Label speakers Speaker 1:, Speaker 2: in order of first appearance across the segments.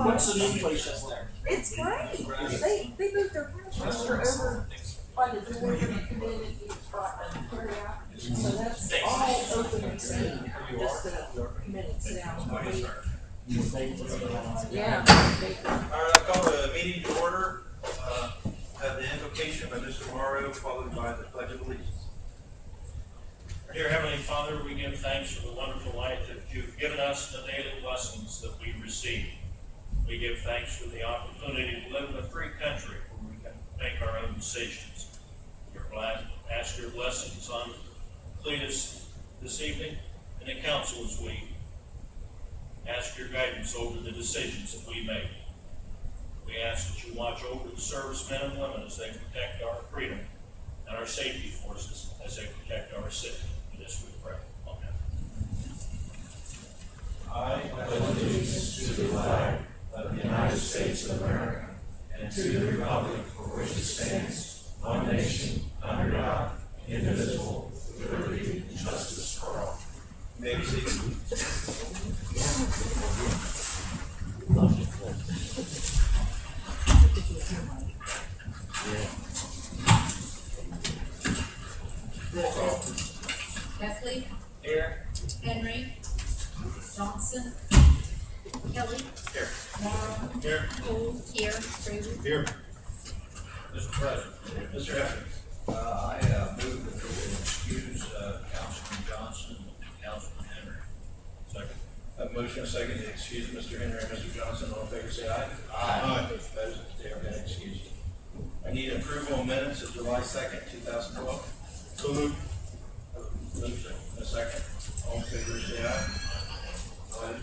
Speaker 1: What's the new place up there?
Speaker 2: It's great. They moved their pasture over by the door and then it brought a carry out. So that's all open and seen. Just the minutes down. Yeah.
Speaker 3: All right, I call the meeting to order. Have the invocation by Mr. Morrow, followed by the Pledge of Allegiance.
Speaker 4: Dear Heavenly Father, we give thanks for the wonderful life that you've given us, the daily blessings that we receive. We give thanks for the opportunity to live in a free country where we can make our own decisions. We're glad to ask your blessings on Cletus this evening and the council as we ask your guidance over the decisions that we make. We ask that you watch over the servicemen and women as they protect our freedom and our safety forces as they protect our city. For this we pray. Amen.
Speaker 5: I pledge allegiance to the flag of the United States of America and to the republic for which it stands, one nation, under God, indivisible, with liberty and justice for all.
Speaker 3: May we see
Speaker 6: Kesley,
Speaker 3: here.
Speaker 6: Henry, Johnson, Kelly,
Speaker 3: Here.
Speaker 6: Morrow,
Speaker 4: Here.
Speaker 6: Cole, here, Fraser.
Speaker 4: Here.
Speaker 3: Mr. President. Mr. Evans.
Speaker 7: I move that we excuse Councilman Johnson and Councilman Henry.
Speaker 3: Second. A motion, a second to excuse Mr. Henry and Mr. Johnson. All in favor, say aye.
Speaker 7: Aye.
Speaker 3: Opposed? They have been excused. I need approval of minutes of July 2nd, 2012.
Speaker 4: So moved.
Speaker 3: Motion, a second. All in favor, say aye. Aye.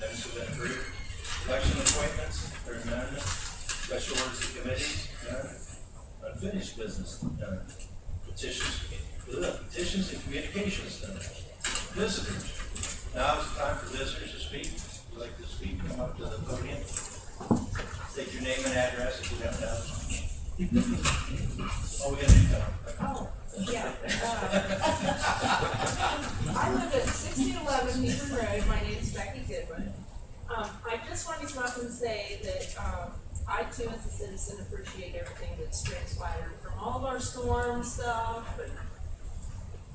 Speaker 3: Minutes have been approved. Election appointments, there are none. Special orders of committees, none. Unfinished business, none. Petitions and communications, none. Visitors. Now is the time for visitors to speak. If you'd like to speak, come up to the podium. State your name and address if you don't know. Oh, we got to come.
Speaker 2: Oh, yeah. I live at 1611 Heath Road. My name is Becky Goodwin. I just wanted to come up and say that I too, as a citizen, appreciate everything that's transpired from all of our storm stuff and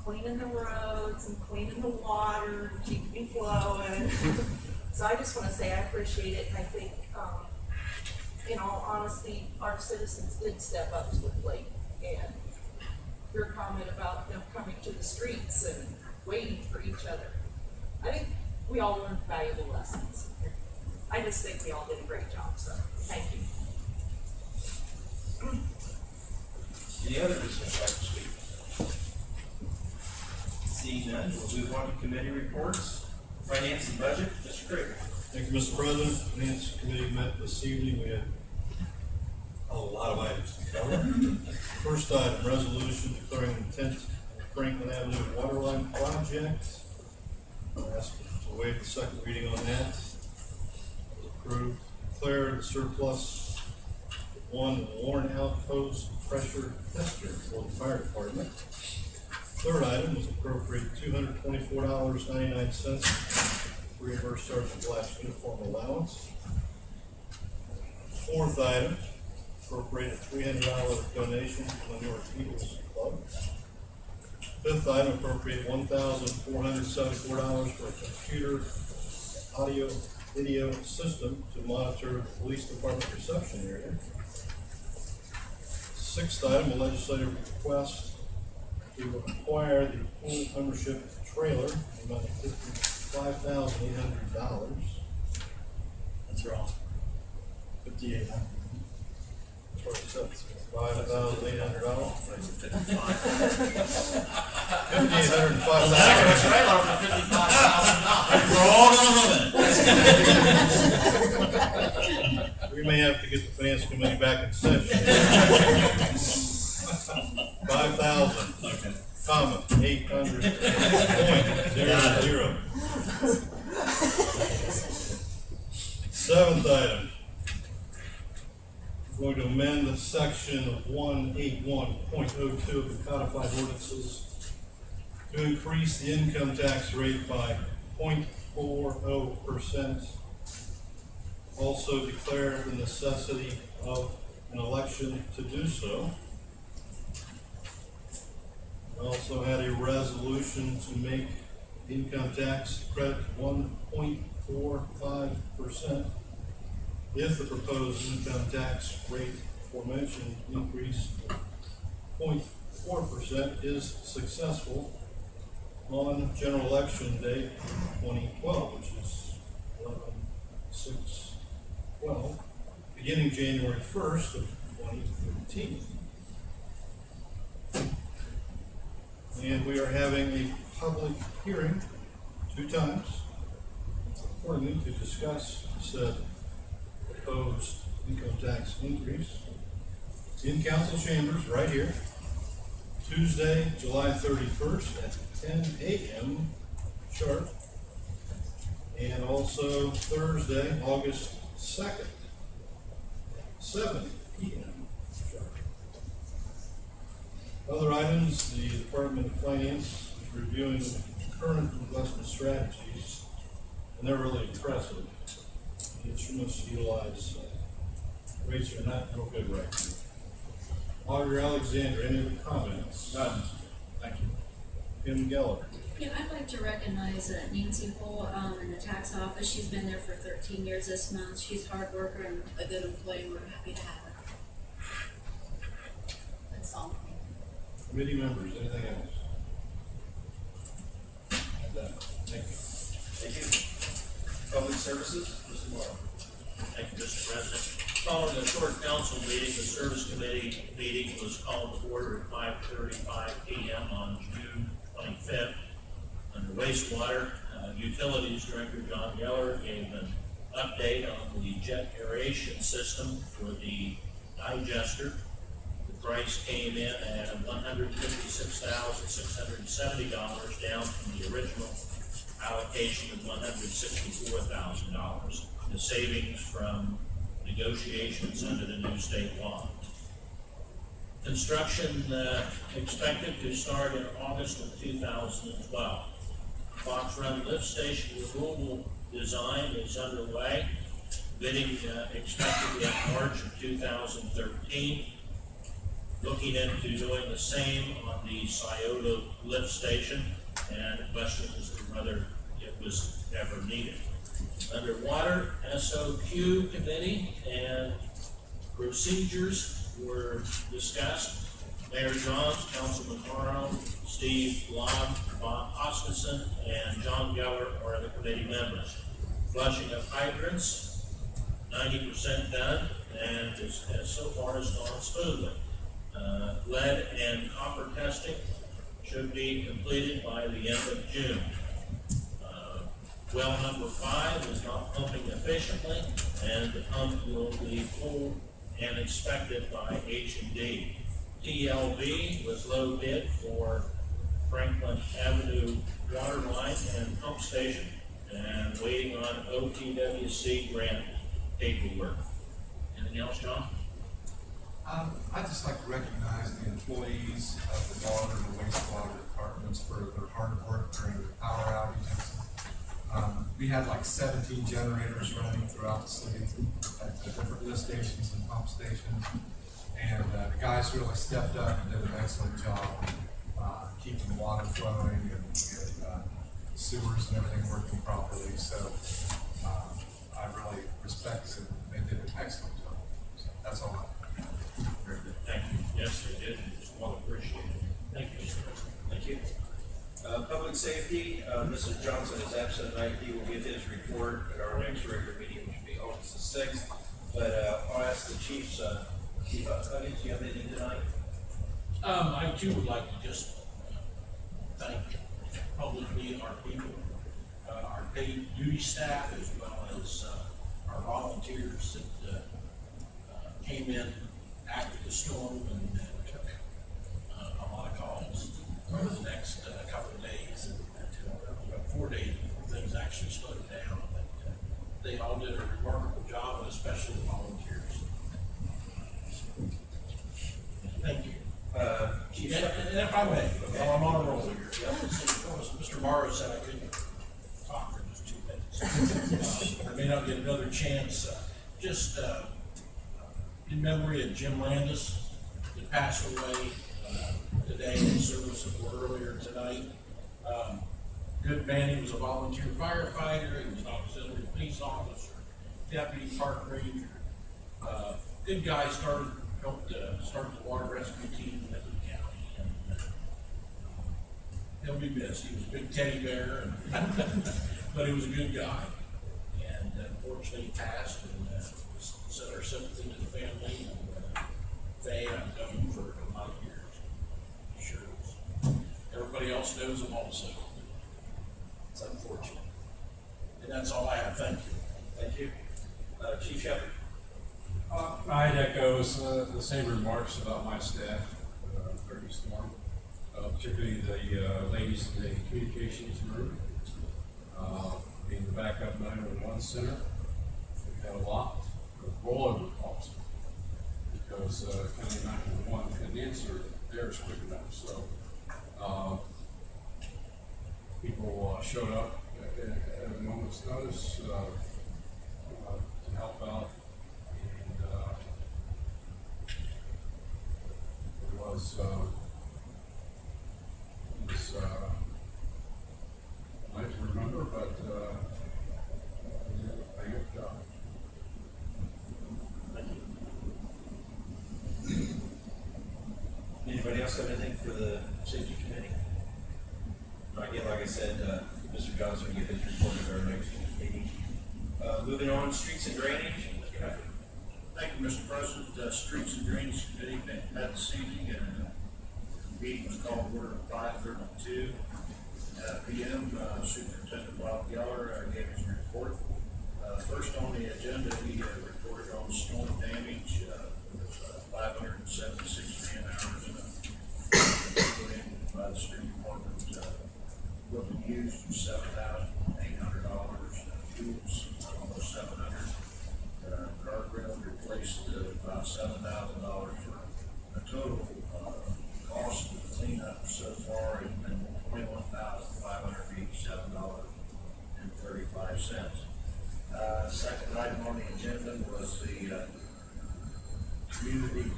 Speaker 2: cleaning the roads and cleaning the water and keeping it flowing. So I just want to say I appreciate it, and I think, in all honesty, our citizens did step up to the plate. And your comment about them coming to the streets and waiting for each other, I think we all learned valuable lessons. I just think we all did a great job, so thank you.
Speaker 3: Any other business like to speak? Seeing none, we'll move on to committee reports. Finance and budget, Mr. Krieger.
Speaker 8: Thank you, Mr. President. Finance Committee met this evening. We had a lot of items to cover. First item, resolution declaring intent of the Franklin Avenue Waterline Project. I asked to waive the second reading on that. That was approved. Declare the surplus one worn outpost pressure tester for the fire department. Third item was appropriate $224.99 reimburse Sergeant Black's uniform allowance. Fourth item, appropriate a $300 donation to the North Eagles Club. Fifth item, appropriate $1,474 for a computer audio video system to monitor the police department reception area. Sixth item, a legislative request to acquire the pool ownership trailer, the amount of $55,800.
Speaker 1: That's wrong. 58.
Speaker 8: That's what it says, $5,800. $5,805.
Speaker 1: Trailer for $55,000.
Speaker 8: We may have to get the finance committee back in session. 5,000,
Speaker 1: Okay.
Speaker 8: comma, 800.00. Seventh item. We're going to amend the section of 181.02 of the codified ordinances to increase the income tax rate by 0.40% also declare the necessity of an election to do so. I also had a resolution to make income tax credit 1.45% if the proposed income tax rate aforementioned increase of 0.4% is successful on general election day 2012, which is 11/6/12, beginning January 1st of 2013. And we are having a public hearing 2 times accordingly to discuss said proposed income tax increase in council chambers right here, Tuesday, July 31st at 10 a.m. sharp, and also Thursday, August 2nd, 7 p.m. sharp. Other items, the Department of Finance is reviewing current investment strategies, and they're really impressive. The instruments utilized rates are not real good right now. Auditor Alexander, any other comments?
Speaker 7: None. Thank you.
Speaker 8: Kim Geller.
Speaker 6: Yeah, I'd like to recognize Nancy Hull in the tax office. She's been there for 13 years this month. She's a hard worker and a good employee. We're happy to have her. That's all.
Speaker 8: Committee members, anything else? Thank you.
Speaker 3: Thank you. Public Services, Mr. Morrow.
Speaker 4: Thank you, Mr. President. Following a short council meeting, the service committee meeting was called to order at 5:35 p.m. on June 25th. Under wastewater, Utilities Director John Geller gave an update on the jet aeration system for the digester. The price came in at $156,670, down from the original allocation of $164,000. The savings from negotiations under the new state law. Construction expected to start in August of 2012. Fox Run Lift Station removal design is underway. Bidding expected in March of 2013. Looking into doing the same on the Scioto Lift Station, and the question is whether it was ever needed. Underwater, SOQ committee and procedures were discussed. Mayor Johns, Councilman Morrow, Steve Lobb, Bob Hoskinson, and John Geller are the committee members. Flushing of hydrants, 90% done, and so far has gone smoothly. Lead and copper testing should be completed by the end of June. Well number 5 is not pumping efficiently, and the pump will be pulled and inspected by H&D. TLB was low bid for Franklin Avenue water line and pump station, and waiting on OTWC grant paperwork. Anything else, John?
Speaker 9: I'd just like to recognize the employees of the water and wastewater departments for their hard work during the power outages. We had like 17 generators running throughout the city at the different lift stations and pump stations. And the guys really stepped up and did an excellent job keeping the water flowing and sewers and everything working properly. So I really respect them. They did an excellent job. So that's all I have.
Speaker 4: Very good. Thank you. Yes, they did. It's well appreciated. Thank you, Mr. President.
Speaker 3: Thank you. Public Safety, Mr. Johnson is absent tonight. He will give his report at our next regular meeting, which will be August the 6th. But I'll ask the Chiefs, Chief Huggins, do you have anything tonight?
Speaker 10: I too would like to just thank publicly our people, our paid duty staff, as well as our volunteers that came in after the storm and took a lot of calls over the next couple of days, until about 4 days before things actually slowed down. But they all did a remarkable job, and especially the volunteers. Thank you.
Speaker 3: Chief,
Speaker 10: And if I may, while I'm on a roll here, Mr. Morrow said I couldn't talk for just 2 minutes. I may not get another chance. just, in memory of Jim Landis, that passed away, today in service earlier tonight. Good man, he was a volunteer firefighter, he was an auxiliary police officer, deputy park ranger. Good guy, helped start the water rescue team in Midland County. And, he'll be missed. He was a big teddy bear, but he was a good guy. And unfortunately, he passed, and sent our sympathy to the family. And they have known him for a lot of years. Sure is. Everybody else knows him also. It's unfortunate. And that's all I have. Thank you.
Speaker 3: Thank you. Chief Shepherd.
Speaker 11: I'd echo the same remarks about my staff, during the storm, particularly the ladies in the communications room, being the backup 911 center. We've had a lot of rollover calls because County 911 couldn't answer theirs quick enough. So people showed up at a moment's notice to help out. It was nice to remember, but a good job.
Speaker 3: Thank you. Anybody else have anything for the safety committee? Again, like I said, Mr. Johnson will give his report at our next meeting. Moving on, streets and drainage. Mr. Hafford.
Speaker 4: Thank you, Mr. President. Streets and Drainage Committee met this evening, and the meeting was called to order at 5:32 p.m. Superintendent Bob Geller gave his report. First on the agenda, he reported on storm damage, 576 man hours put in by the street department. Equipment used was $7,800. Fuels almost $700. Guardrail replaced about $7,000 for a total cost of the cleanup so far has been $21,587.35. Second item on the agenda was the community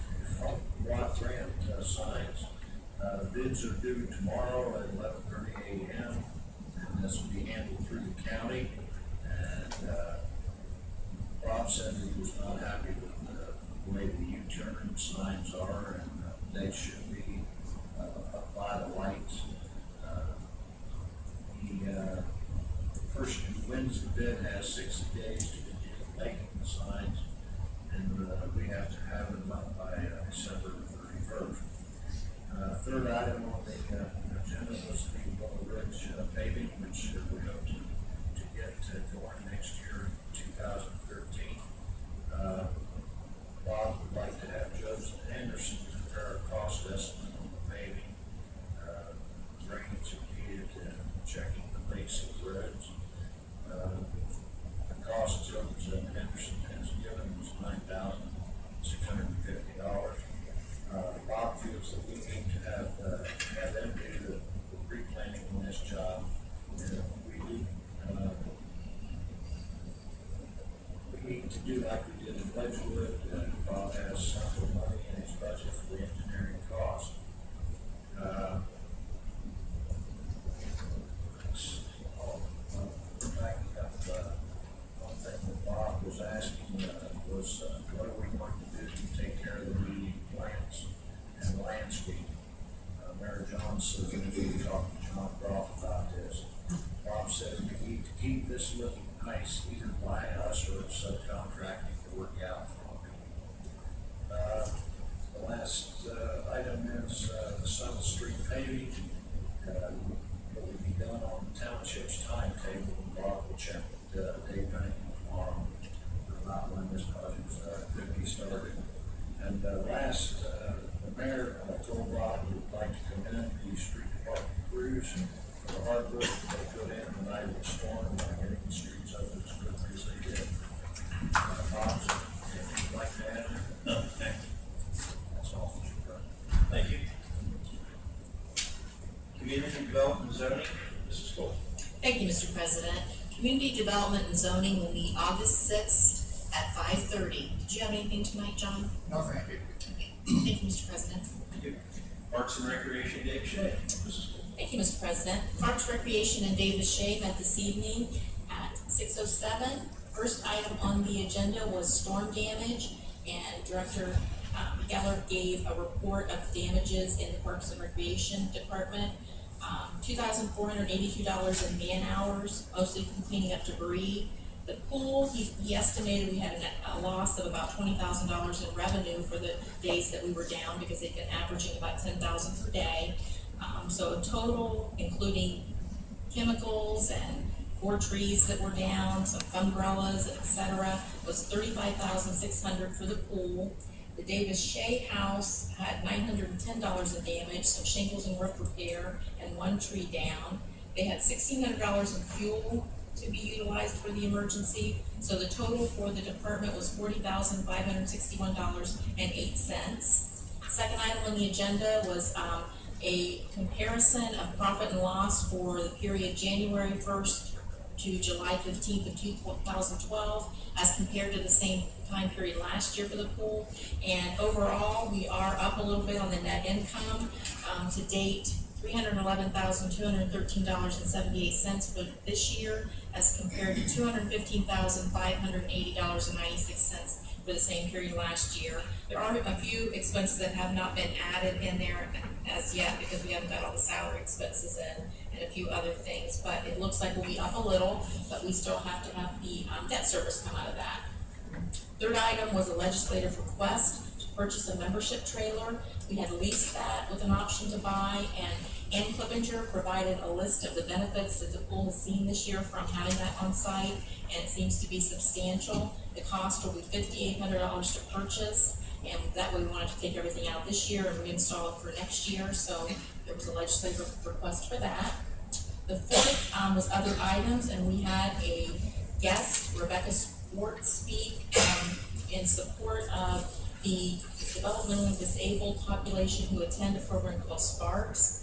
Speaker 4: block grant signs. Bids are due tomorrow at 11:30 a.m. and this will be handled through the county. And Bob said he was not happy with the way the U-turn signs are, and they should be up by the lights. The person who wins the bid has 60 days to begin making the signs, and we have to have them up by December 31st. Third item on the agenda was the Willow Ridge paving, which we hope to get going next year, 2013. Bob would like to have Joseph Anderson prepare a cost estimate on the paving, drainage needed, and checking the basic roads. The cost Joseph Anderson has given was $9,650. Bob feels that we need to have them do the pre-planning on this job. We need to do like we did in Ledgewood. Bob has some money in his budget for the engineering cost. One thing that Bob was asking was what are we going to do to take care of the median plants and landscape? Mayor Johnson going to be talking to John Croft about this. Bob said we need to keep this looking nice, either by us or subcontracting to work out for them. The last item is the Summit Street paving. It will be done on the township's timetable. Bob will check with Dave Bennington tomorrow about when this project could be started. And last, the mayor told Bob he would like to commend the street department crews for the hard work that they put in the night of the storm and getting the streets open as quickly as they did. Bob, if you'd like to add?
Speaker 3: No, thank you.
Speaker 4: That's all, Mr. President.
Speaker 3: Thank you. Community Development and Zoning, Mrs. Cole.
Speaker 12: Thank you, Mr. President. Community Development and Zoning will meet August 6th at 5:30. Did you have anything tonight, John?
Speaker 1: No, thank you.
Speaker 12: Okay. Thank you, Mr. President.
Speaker 3: Thank you. Parks and Recreation, Dave Shea.
Speaker 12: Thank you, Mr. President. Parks, Recreation, and Davis Shea met this evening at 6:07. First item on the agenda was storm damage, and Director Geller gave a report of damages in the Parks and Recreation Department. $2,482 in man hours, mostly from cleaning up debris. The pool, he estimated we had a loss of about $20,000 in revenue for the days that we were down, because they've been averaging about 10,000 per day. So a total, including chemicals and 4 trees that were down, some umbrellas, etc., was $35,600 for the pool. The Davis Shea house had $910 in damage, some shingles and roof repair, and 1 tree down. They had $1,600 in fuel to be utilized for the emergency, so the total for the department was $40,561.08. Second item on the agenda was a comparison of profit and loss for the period January 1st to July 15th of 2012 as compared to the same time period last year for the pool. And overall, we are up a little bit on the net income. To date, $311,213.78 for this year as compared to $215,580.96 for the same period last year. There are a few expenses that have not been added in there as yet because we haven't got all the salary expenses in and a few other things, but it looks like we'll be up a little, but we still have to have the debt service come out of that. Third item was a legislative request to purchase a membership trailer. We had leased that with an option to buy, and Ann Clippinger provided a list of the benefits that the pool has seen this year from having that on site, and it seems to be substantial. The cost will be $5,800 to purchase, and that way we wanted to take everything out this year and reinstall it for next year, so there was a legislative request for that. The fourth was other items, and we had a guest, Rebecca Sport, speak in support of the developmentally disabled population who attend a program called Sparks.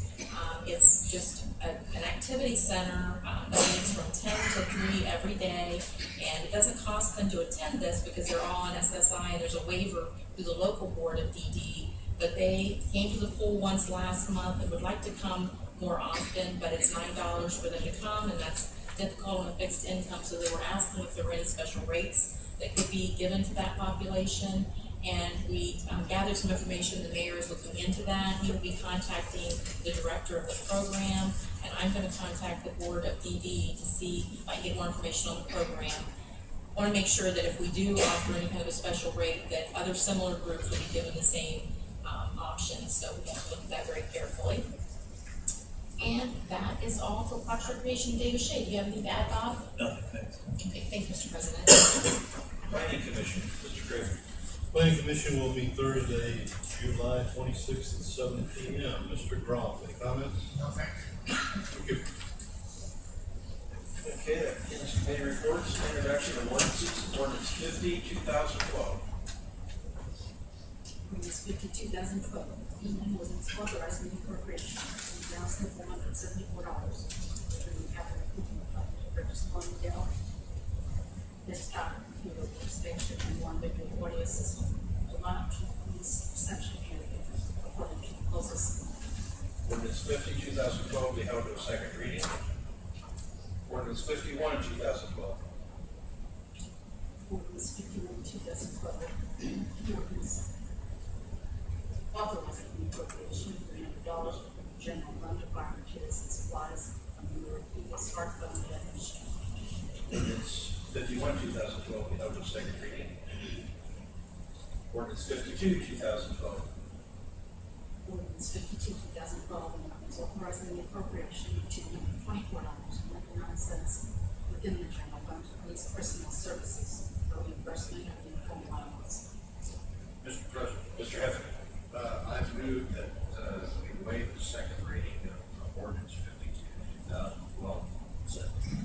Speaker 12: It's just an activity center that meets from 10 to 3 every day, and it doesn't cost them to attend this because they're all on SSI and there's a waiver through the local board of DD, but they came to the pool once last month and would like to come more often, but it's $9 for them to come, and that's difficult on a fixed income, so they were asking if there were any special rates that could be given to that population. And we gathered some information. The mayor is looking into that. He will be contacting the director of the program, and I'm going to contact the board of DD to see if I can get more information on the program. I want to make sure that if we do offer any kind of a special rate, that other similar groups will be given the same options. So we have to look at that very carefully. And that is all for Parks, Recreation, Davis Shea. Do you have anything to add, Bob?
Speaker 1: Nothing, thanks.
Speaker 12: Okay, thank you, Mr. President.
Speaker 3: Planning Commission, Mr. Craven.
Speaker 8: Planning Commission will meet Thursday, July 26th at 7 p.m. Mr. Groff, any comments?
Speaker 1: No, thanks.
Speaker 8: Thank you.
Speaker 3: Okay, that ends committee reports, introduction of ordinances, ordinance 50, 2012.
Speaker 6: Ordinance 50, 2012, ordinance authorizing the appropriation of $1,474 for the capital improvement fund to purchase one Dell desktop computer workstation and one video audio system to launch police reception area according to the closest.
Speaker 3: Ordinance 50, 2012 be held to a second reading. Ordinance 51, 2012.
Speaker 6: Ordinance 51, 2012, ordinance authorizing the appropriation of $300 for the general fund to fire materials and supplies from the previous Park Fund definition.
Speaker 3: Ordinance 51, 2012 be held to a second reading. Ordinance 52, 2012.
Speaker 6: Ordinance 52, 2012, and ordinance authorizing the appropriation of $224.99 within the general fund to police personnel services for reimbursement of uniform allowance.
Speaker 3: Mr. President. Mr. Heath.
Speaker 7: I move that we waive the second reading of ordinance 52, 2012.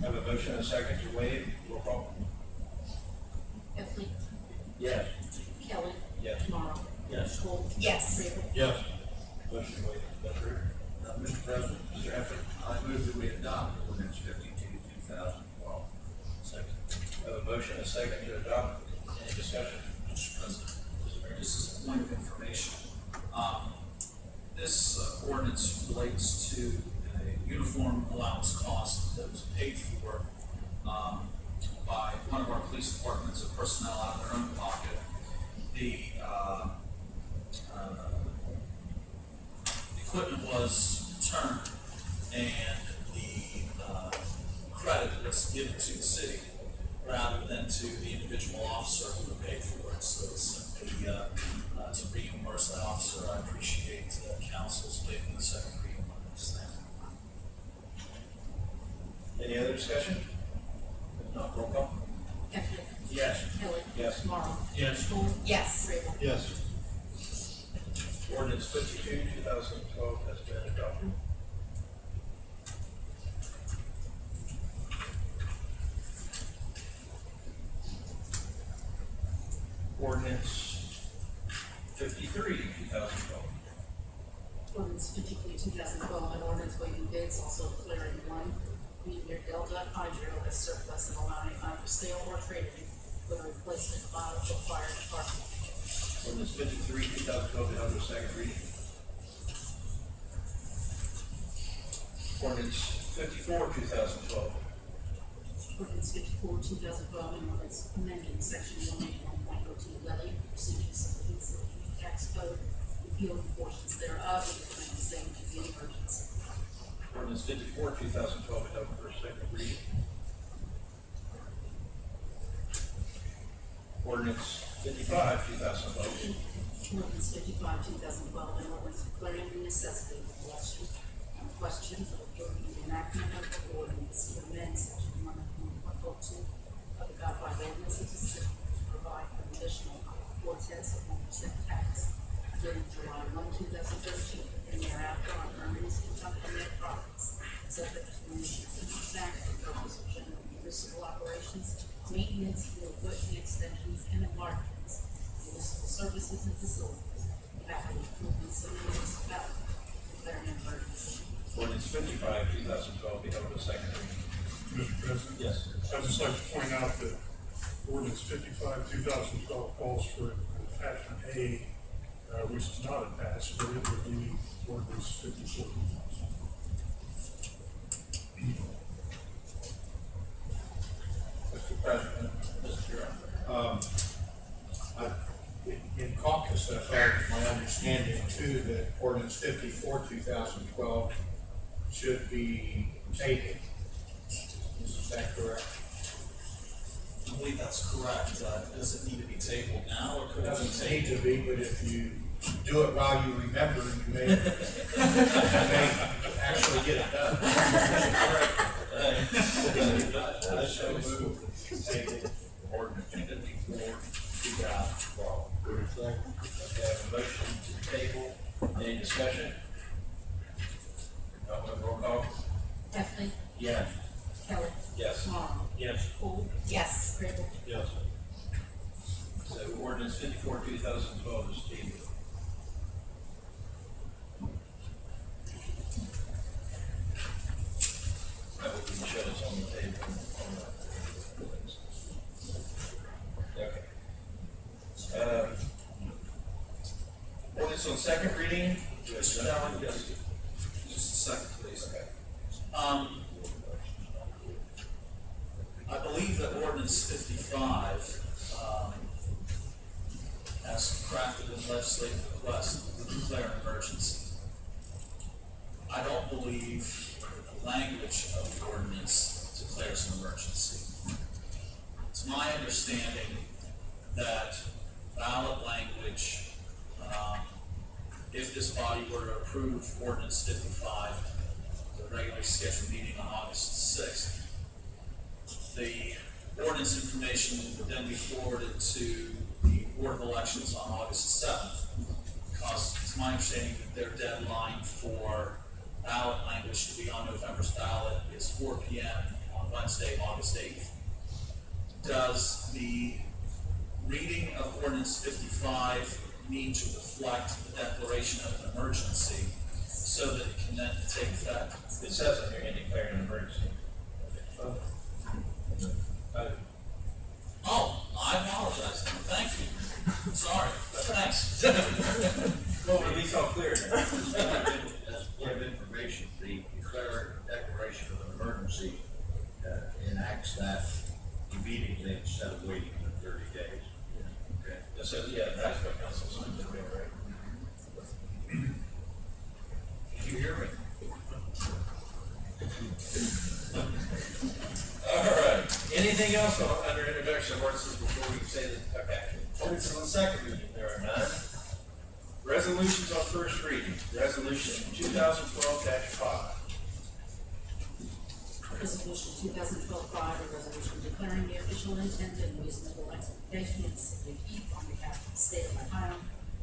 Speaker 3: I have a motion and a second to waive. Roll call.
Speaker 6: Heffley,
Speaker 3: Yes.
Speaker 6: Kelly.
Speaker 3: Yes.
Speaker 6: Tomorrow.
Speaker 3: Yes.
Speaker 6: Holt.
Speaker 12: Yes.
Speaker 6: Rabel.
Speaker 8: Yes.
Speaker 3: Motion waived. Approved. Mr. President. Mr. Heath.
Speaker 7: I move that we adopt ordinance 52, 2012.
Speaker 3: Second. I have a motion and a second to adopt discussion?
Speaker 10: Mr. President, this is a point of information. This ordinance relates to a uniform allowance cost that was paid for by one of our police departments of personnel out of their own pocket. The equipment was returned and the credit was given to the city rather than to the individual officer who paid for it. So it's simply to reimburse that officer. I appreciate council's waiving the second reading on this thing.
Speaker 3: Any other discussion? If not, roll call.
Speaker 6: Heflin.
Speaker 3: Yes.
Speaker 6: Kelly.
Speaker 3: Yes.
Speaker 6: Tomorrow.
Speaker 11: Yes.
Speaker 6: Cole.
Speaker 12: Yes.
Speaker 6: Rabel.
Speaker 8: Yes.
Speaker 3: Ordinance 52, 2012 has been adopted. Ordinance 53, 2012.
Speaker 6: Ordinance 53, 2012, an ordinance waiving bids, also declaring one Meteor Delta Hydro as surplus and allowing it either sale or trading with a replacement bottle for fire department.
Speaker 3: Ordinance 53, 2012 be held for second reading. Ordinance 54, 2012.
Speaker 6: Ordinance 54, 2012, an ordinance amending section 181.02 levy procedures of the Pennsylvania tax code, repealing portions thereof, and declaring the same to be an emergency.
Speaker 3: Ordinance 54, 2012 be held for second reading. Ordinance 55, 2012.
Speaker 6: Ordinance 55, 2012, an ordinance declaring the necessity of election and question for approving the enactment of the ordinance to amend section 1.02 of the codified ordinances of the city to provide for an additional 4/10 of 1% tax during July 1, 2013, and thereafter on earnings income and net profits, subject to the Municipal Act for the purpose of general municipal operations, maintenance, new equipment extensions, and enlargements, municipal services and facilities, capital improvements of the municipality, declaring an emergency.
Speaker 3: Ordinance 55, 2012 be held for second reading.
Speaker 13: Mr. President?
Speaker 3: Yes.
Speaker 13: I'd just like to point out that ordinance 55, 2012 calls for attachment A, which is not attached, but it would be ordinance 54, 2000.
Speaker 7: Mr. President, in caucus, I've heard my understanding too that ordinance 54, 2012 should be tabled. Is that correct?
Speaker 10: I believe that's correct. Does it need to be tabled now, or could
Speaker 7: It
Speaker 10: it be
Speaker 7: doesn't need
Speaker 10: tabled?
Speaker 7: to be, but if you do it while you remember, you may actually get it done.
Speaker 3: I shall move to table ordinance 54, 2012. Okay, I have a motion to table. Any discussion? Not with roll call?
Speaker 6: Heflin.
Speaker 3: Yes.
Speaker 6: Kelly.
Speaker 3: Yes.
Speaker 6: Tomorrow.
Speaker 11: Yes.
Speaker 6: Cole.
Speaker 12: Yes.
Speaker 6: Rabel.
Speaker 8: Yes.
Speaker 3: So ordinance 54, 2012 is tabled. That will be shown us on the table. Okay. Ordinance on second reading.
Speaker 10: Mr. Allen, yes. Just a second, please.
Speaker 3: Okay.
Speaker 10: I believe that ordinance 55, as crafted in legislative request, would declare an emergency. I don't believe the language of the ordinance declares an emergency. It's my understanding that ballot language, if this body were to approve ordinance 55, the regularly scheduled meeting on August 6th, the ordinance information would then be forwarded to the Board of Elections on August 7th, because it's my understanding that their deadline for ballot language to be on November's ballot is 4 p.m. on Wednesday, August 8th. Does the reading of ordinance 55 need to reflect the declaration of an emergency so that it can then take effect?
Speaker 3: It says in here, declaring an emergency.
Speaker 10: Oh, I apologize. Thank Sorry, but thanks.
Speaker 3: Well, at least all clear.
Speaker 5: As a point of information, the declaration of an emergency enacts that immediately instead of waiting for 30 days. Okay.
Speaker 3: So, yeah, that's what council signed today, right? Did you hear me? All right, anything else under introduction of ordinances before we say that, okay. Ordinances on second reading, there are none. Resolutions on first reading, resolution 2012-5.
Speaker 6: Resolution 2012-5, a resolution declaring the official intent and reasonable expectation of the city of Heath on behalf of the state of Ohio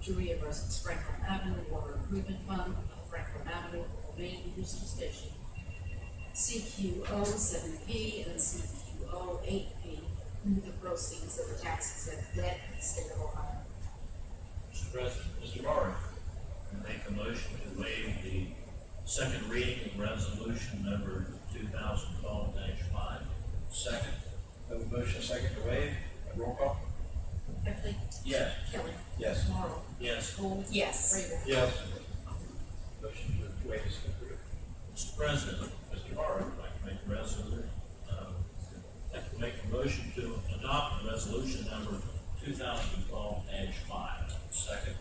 Speaker 6: to reimburse Franklin Avenue Water Improvement Fund of Franklin Avenue, main booster station, CQO 7P and CQO 8P, the proceeds of the tax exempt debt in the state of Ohio.
Speaker 4: Mr. President,
Speaker 3: Mr. Morrow.
Speaker 4: I make a motion to waive the second reading of resolution number 2012-5.
Speaker 3: Second. Have a motion second to waive, roll call?
Speaker 6: Heffley,
Speaker 3: Yes.
Speaker 6: Kelly,
Speaker 3: Yes.
Speaker 6: Morrow,
Speaker 4: Yes.
Speaker 6: Gold,
Speaker 12: Yes.
Speaker 6: Rabel.
Speaker 8: Yes.
Speaker 3: Motion to waive is approved.
Speaker 4: Mr. President,
Speaker 3: Mr. Morrow.
Speaker 4: I'd like to make a resolution, I'd like to make a motion to adopt resolution number 2012-5.
Speaker 3: Second.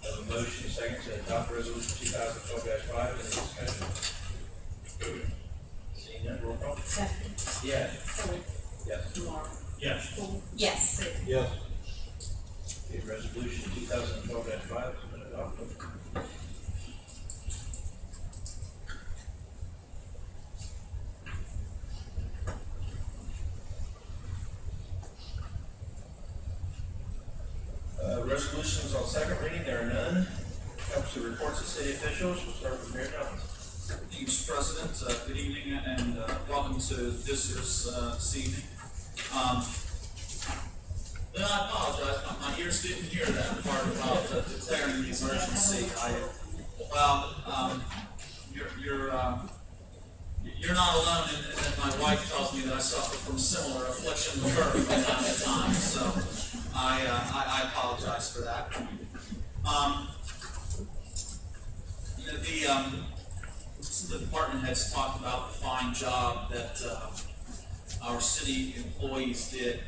Speaker 3: Have a motion second to adopt resolution 2012-5, any discussion? Seeing none, roll call?
Speaker 6: Heffley,
Speaker 3: Yes.
Speaker 6: Kelly,
Speaker 3: Yes.
Speaker 6: Morrow,
Speaker 4: Yes.
Speaker 6: Gold,
Speaker 12: Yes.
Speaker 6: Rabel.
Speaker 8: Yes.
Speaker 3: Okay, resolution 2012-5 has been adopted. Resolutions on second reading, there are none. Comes to reports of city officials, we'll start with Mayor Jones.
Speaker 14: Thank you, Mr. President. Good evening and welcome to visitors this evening. And I apologize, my ears didn't hear that part about declaring the emergency. You're not alone in that my wife tells me that I suffer from similar affliction with her from time to time, so I apologize for that. The department heads talked about the fine job that our city employees did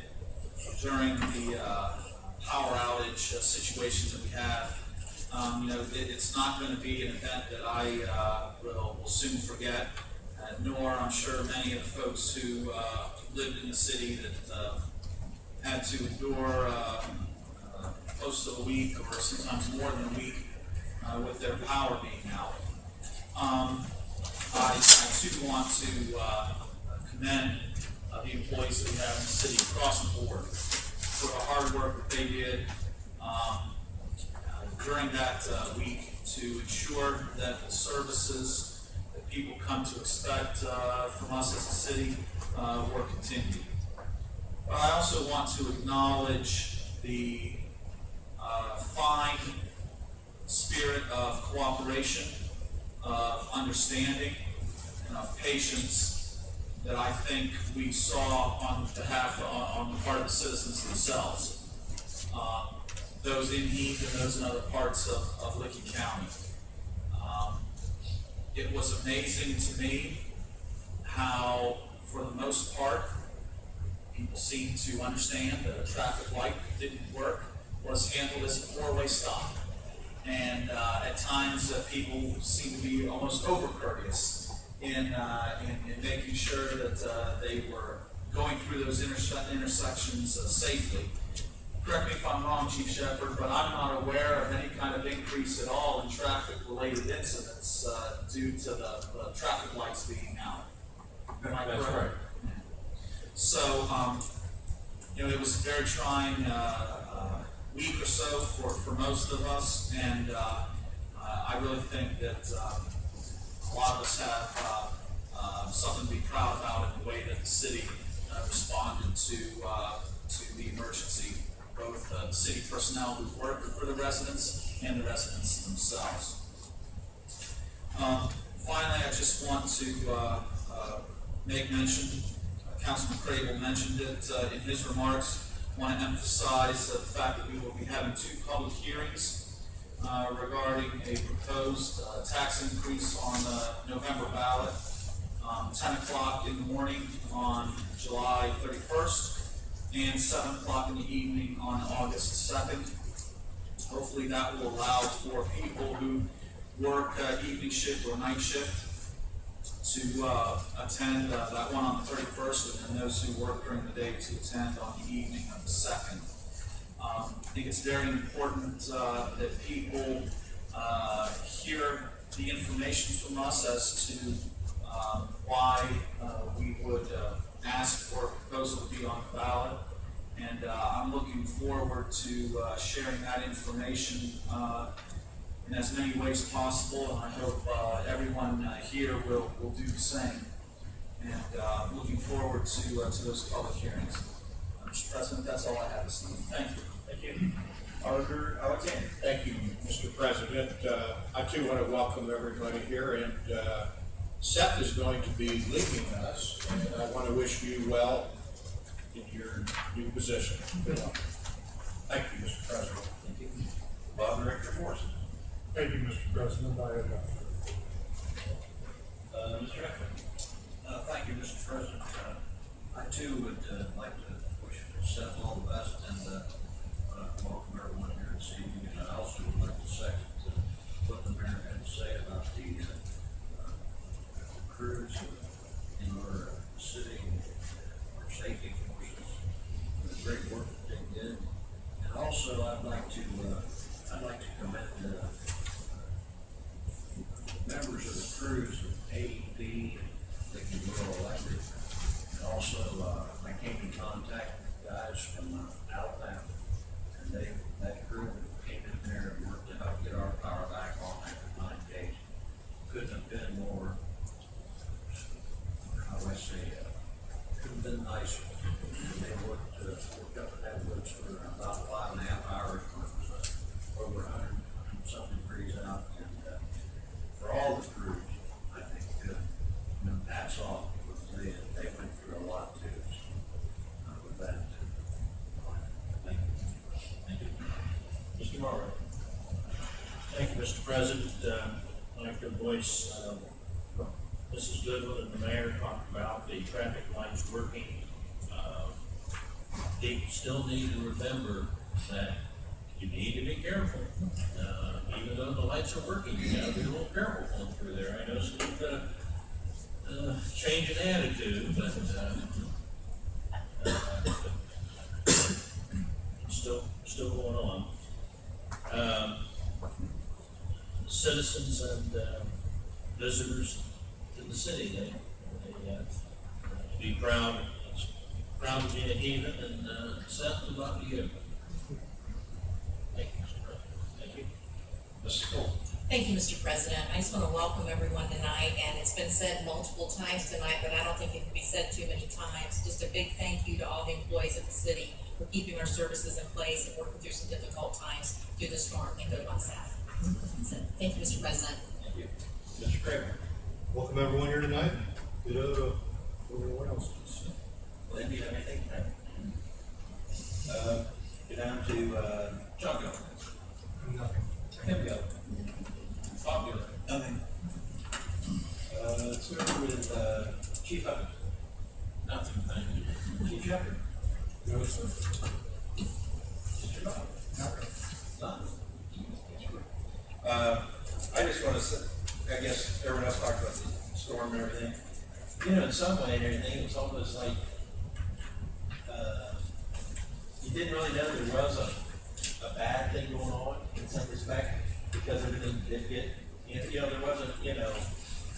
Speaker 14: during the power outage situations that we have. It's not going to be an event that I will soon forget, nor I'm sure many of the folks who lived in the city that had to endure close to a week or sometimes more than a week with their power being out. I too want to commend the employees that we have in the city across the board for the hard work that they did during that week to ensure that the services that people come to expect from us as a city were continued. But I also want to acknowledge the fine spirit of cooperation, of understanding, and of patience that I think we saw on the part of the citizens themselves, those in Heath and those in other parts of Licking County. It was amazing to me how, for the most part, people seemed to understand that a traffic light that didn't work was handled as a four-way stop. And at times people seemed to be almost over-courteous in making sure that they were going through those intersections safely. Correct me if I'm wrong, Chief Shepherd, but I'm not aware of any kind of increase at all in traffic-related incidents due to the traffic lights being out.
Speaker 3: That's right.
Speaker 14: So, it was a very trying week or so for most of us, and I really think that a lot of us have something to be proud about in the way that the city responded to the emergency, both the city personnel who worked for the residents and the residents themselves. Finally, I just want to make mention, Councilman Crable mentioned it in his remarks, want to emphasize the fact that we will be having 2 public hearings regarding a proposed tax increase on the November ballot, 10 o'clock in the morning on July 31st, and 7 o'clock in the evening on August 2nd. Hopefully that will allow for people who work evening shift or night shift to attend that one on the 31st, and those who work during the day to attend on the evening of the 2nd. I think it's very important that people hear the information from us as to why we would ask for a proposal to be on the ballot. And I'm looking forward to sharing that information in as many ways as possible, and I hope everyone here will do the same. And looking forward to those public hearings. Mr. President, that's all I have this evening. Thank you.
Speaker 3: Thank you. Auditor Alexander.
Speaker 7: Thank you, Mr. President. I too want to welcome everybody here, and Seth is going to be leaving us, and I want to wish you well in your new position. Good luck. Thank you, Mr. President.
Speaker 3: Thank you. Bob Director Morrison.
Speaker 13: Thank you, Mr. President. I have
Speaker 3: Mr. Eckman.
Speaker 8: Thank you, Mr. President. I too would like to wish Seth all the best and welcome everyone here this evening. And I also would like to second what the mayor had to say about the crews in our city, our safety forces, the great work that they did. And also I'd like to commend members of the crews of A, B, that can go electric. And also, I came in contact with guys from Alabama, and that crew came in there and worked to help get our power back on after 9 days. Couldn't have been more, how do I say, couldn't have been nicer. They worked up in that woods for about 5.5 hours, when it was over 100 something degrees out, and for all the crews, I think, hats off, because they went through a lot too, with that. Thank you.
Speaker 4: Thank you. Mr. Morrow. Thank you, Mr. President. I'd like to voice Mrs. Goodwin and the mayor talked about the traffic lights working. People still need to remember that you need to be careful. Even though the lights are working, you gotta be a little careful going through there. I know it's a change in attitude, but still going on. Citizens and visitors to the city, they be proud to be a Heath, and Seth, we love you. Thank you, Mr. President. Thank you. Mrs. Cole.
Speaker 12: Thank you, Mr. President. I just want to welcome everyone tonight, and it's been said multiple times tonight, but I don't think it can be said too many times. Just a big thank you to all the employees of the city for keeping our services in place and working through some difficult times through the storm, and good on staff. So, thank you, Mr. President.
Speaker 3: Thank you. Mr. Kramer.
Speaker 8: Welcome everyone here tonight. Everyone else.
Speaker 3: Lynn, do you have anything? Go down to John Go.
Speaker 9: Nothing.
Speaker 3: Tim Go. Bob Go.
Speaker 9: Nothing.
Speaker 3: Let's go with Chief Hubbard.
Speaker 4: Nothing, thank you.
Speaker 3: Chief Shepherd.
Speaker 9: No, sir.
Speaker 3: Mr. Bob.
Speaker 9: Nothing.
Speaker 3: None. I just want to say, I guess everyone else talked about the storm and everything. You know, in some way and everything, it's almost like you didn't really know there was a bad thing going on in some respect, because everything did get, you know, there wasn't,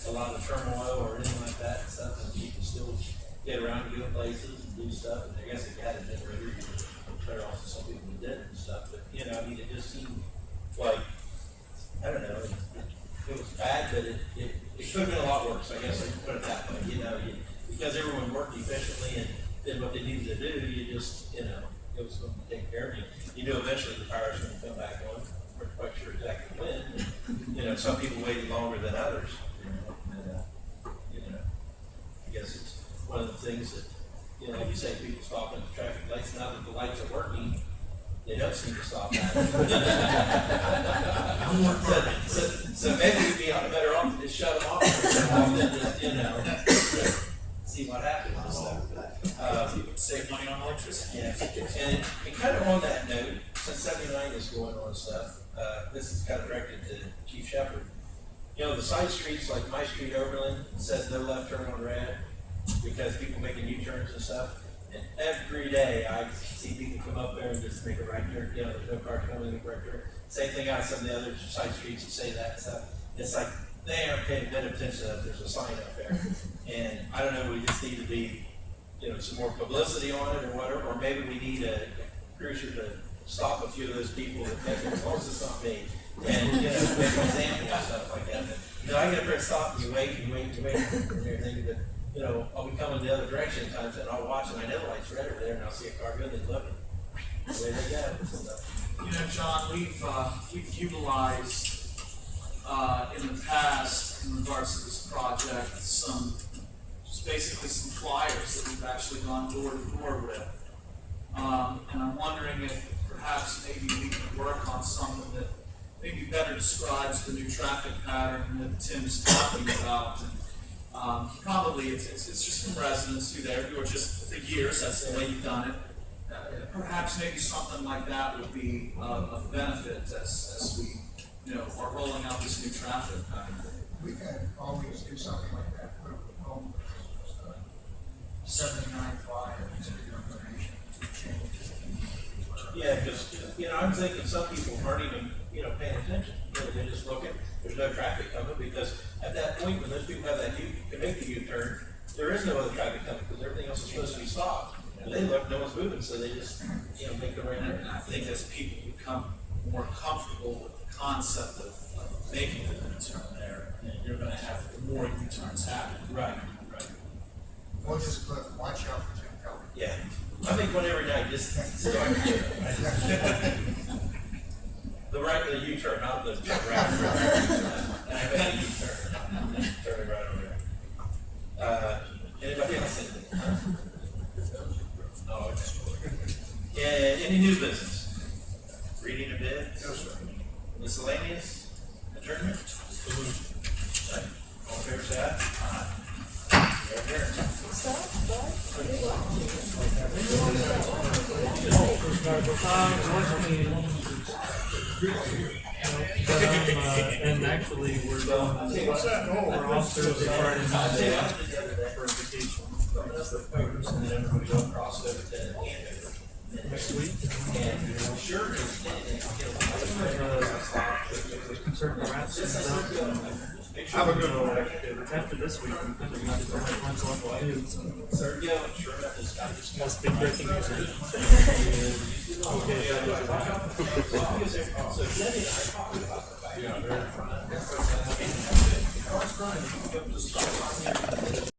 Speaker 3: a lot of turmoil or anything like that and stuff, and you can still get around to good places and do stuff. And I guess if you had a generator, you would clear off to some people who didn't and stuff. But, it just seemed like, I don't know, it was bad, but it could have been a lot worse, I guess I can put it that way, because everyone worked efficiently and did what they needed to do, you just, it was going to take care of you. You knew eventually the power's going to come back on, we're quite sure exactly when. Some people waited longer than others, I guess it's one of the things that, like you say, people stop at the traffic lights, not now that the lights are working, they don't seem to stop. So maybe we'd be better off to just shut them off than just, see what happens and stuff.
Speaker 14: Save money on electricity.
Speaker 3: Yeah, and kind of on that note, since 79 is going on and stuff, this is kind of directed to Chief Shepherd. The side streets like my street, Oberlin, says no left turn on red because people making U-turns and stuff. And every day I see people come up there and just make a right turn. There's no car coming, make a right turn. Same thing on some of the other side streets that say that stuff. It's like they aren't paying a bit of attention that there's a sign up there. And I don't know, we just need to be, some more publicity on it or whatever, or maybe we need a cruiser to stop a few of those people that make it, as long as it's not me. And, make an example and stuff like that. I get up there and stop and you wait and everything, but, I'll be coming the other direction at times and I'll watch and I know the light's red over there and I'll see a car go, they look. Away they go.
Speaker 14: John, we've utilized, in the past, in regards to this project, basically some flyers that we've actually gone door to door with. And I'm wondering if perhaps maybe we can work on something that maybe better describes the new traffic pattern that Tim's talking about. And, probably it's just some residents who are just for years, that's the way you've done it. Perhaps maybe something like that would be of benefit as we, are rolling out this new traffic pattern.
Speaker 7: We can always do something like that, put a home,
Speaker 10: 795.
Speaker 3: Yeah, because, I'm thinking some people aren't even, paying attention. They're just looking, there's no traffic coming, because at that point, when those people have that can make the U-turn, there is no other traffic coming, because everything else is supposed to be stopped. And they look, no one's moving, so they just, make the right turn.
Speaker 14: And I think as people become more comfortable with the concept of making the U-turn there, you're gonna have more U-turns happen.
Speaker 3: Right.
Speaker 7: we'll just put, watch out for Tim Keller.
Speaker 3: Yeah, I make one every night, just so I can get the right, the U-turn, not the right. And I make a U-turn, turning right over there. Anybody else? Oh, okay. Any new business? Reading a bid?
Speaker 7: No, sir.
Speaker 3: Miscellaneous? Adjournment? Second. All in favor, say aye. We're adjourned.
Speaker 1: And actually, we're off Thursday, Friday night for a vacation.
Speaker 3: That's the papers, and then everybody will cross over to Andover.
Speaker 1: Next week.
Speaker 3: And sure,
Speaker 1: Concerned rats and stuff.
Speaker 7: Have a good one.
Speaker 1: After this week, I'm kind of not so much on what I do.
Speaker 3: sir, yeah, I'm sure about this guy.
Speaker 1: Must be breaking news. Okay.
Speaker 3: So Jenny and I talked about the fact.
Speaker 11: Yeah, very.
Speaker 3: That's